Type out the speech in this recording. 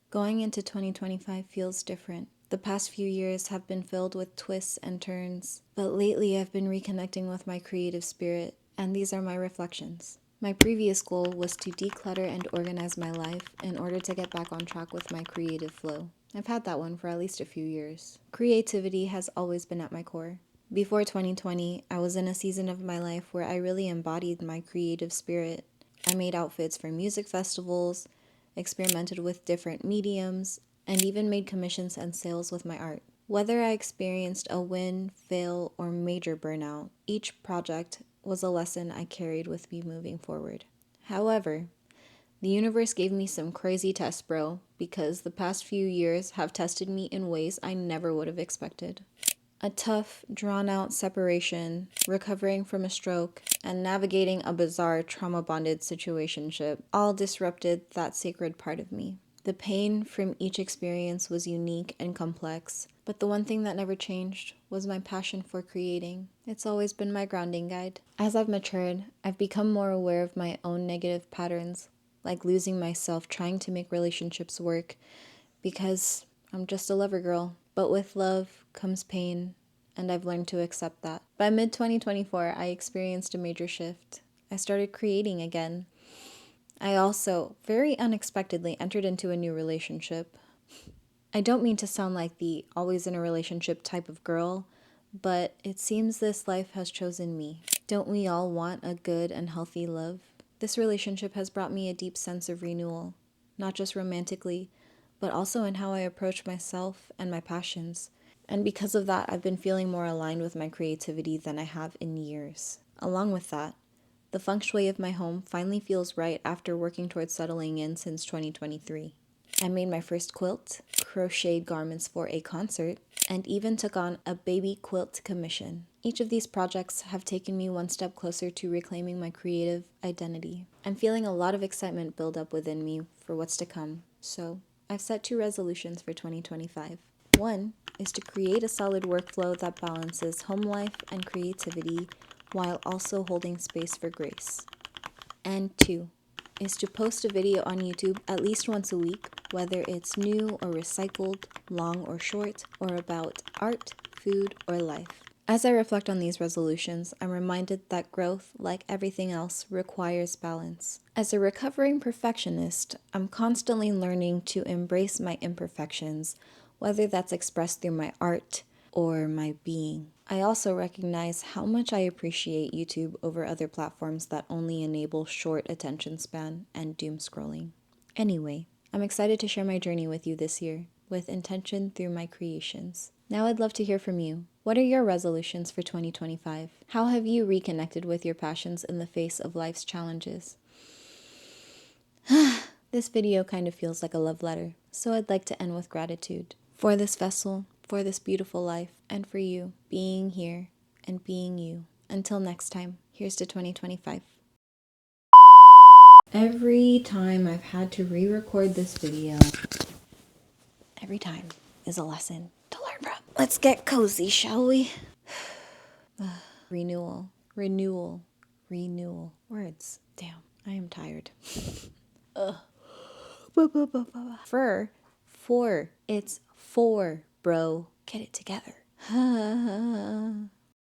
Going into 2025 feels different. The past few years have been filled with twists and turns, but lately I've been reconnecting with my creative spirit, and these are my reflections. My previous goal was to declutter and organize my life in order to get back on track with my creative flow. I've had that one for at least a few years. Creativity has always been at my core. Before 2020, I was in a season of my life where I really embodied my creative spirit. I made outfits for music festivals, experimented with different mediums, and even made commissions and sales with my art. Whether I experienced a win, fail, or major burnout, each project was a lesson I carried with me moving forward. However, the universe gave me some crazy tests, bro, because the past few years have tested me in ways I never would have expected. A tough, drawn-out separation, recovering from a stroke, and navigating a bizarre trauma-bonded situationship all disrupted that sacred part of me. The pain from each experience was unique and complex, but the one thing that never changed was my passion for creating. It's always been my grounding guide. As I've matured, I've become more aware of my own negative patterns, like losing myself trying to make relationships work because I'm just a lover girl. But with love comes pain, and I've learned to accept that. By mid-2024, I experienced a major shift. I started creating again. I also, very unexpectedly, entered into a new relationship. I don't mean to sound like the always in a relationship type of girl, but it seems this life has chosen me. Don't we all want a good and healthy love? This relationship has brought me a deep sense of renewal, not just romantically, but also in how I approach myself and my passions. And because of that, I've been feeling more aligned with my creativity than I have in years. Along with that, the feng shui of my home finally feels right after working towards settling in since 2023. I made my first quilt, crocheted garments for a concert, and even took on a baby quilt commission. Each of these projects have taken me one step closer to reclaiming my creative identity. I'm feeling a lot of excitement build up within me for what's to come, so I've set 2 resolutions for 2025. One is to create a solid workflow that balances home life and creativity while also holding space for grace. And 2 is to post a video on YouTube at least once a week, whether it's new or recycled, long or short, or about art, food, or life. As I reflect on these resolutions, I'm reminded that growth, like everything else, requires balance. As a recovering perfectionist, I'm constantly learning to embrace my imperfections, whether that's expressed through my art or my being. I also recognize how much I appreciate YouTube over other platforms that only enable short attention span and doom scrolling. Anyway, I'm excited to share my journey with you this year, with intention through my creations. Now I'd love to hear from you. What are your resolutions for 2025? How have you reconnected with your passions in the face of life's challenges? This video kind of feels like a love letter, so I'd like to end with gratitude for this vessel, for this beautiful life, and for you being here and being you. Until next time, here's to 2025. Every time I've had to re-record this video, every time is a lesson to learn from. Let's get cozy, shall we? Renewal, renewal, renewal. Words. Damn, I am tired. Ugh. For. It's for, bro. Get it together.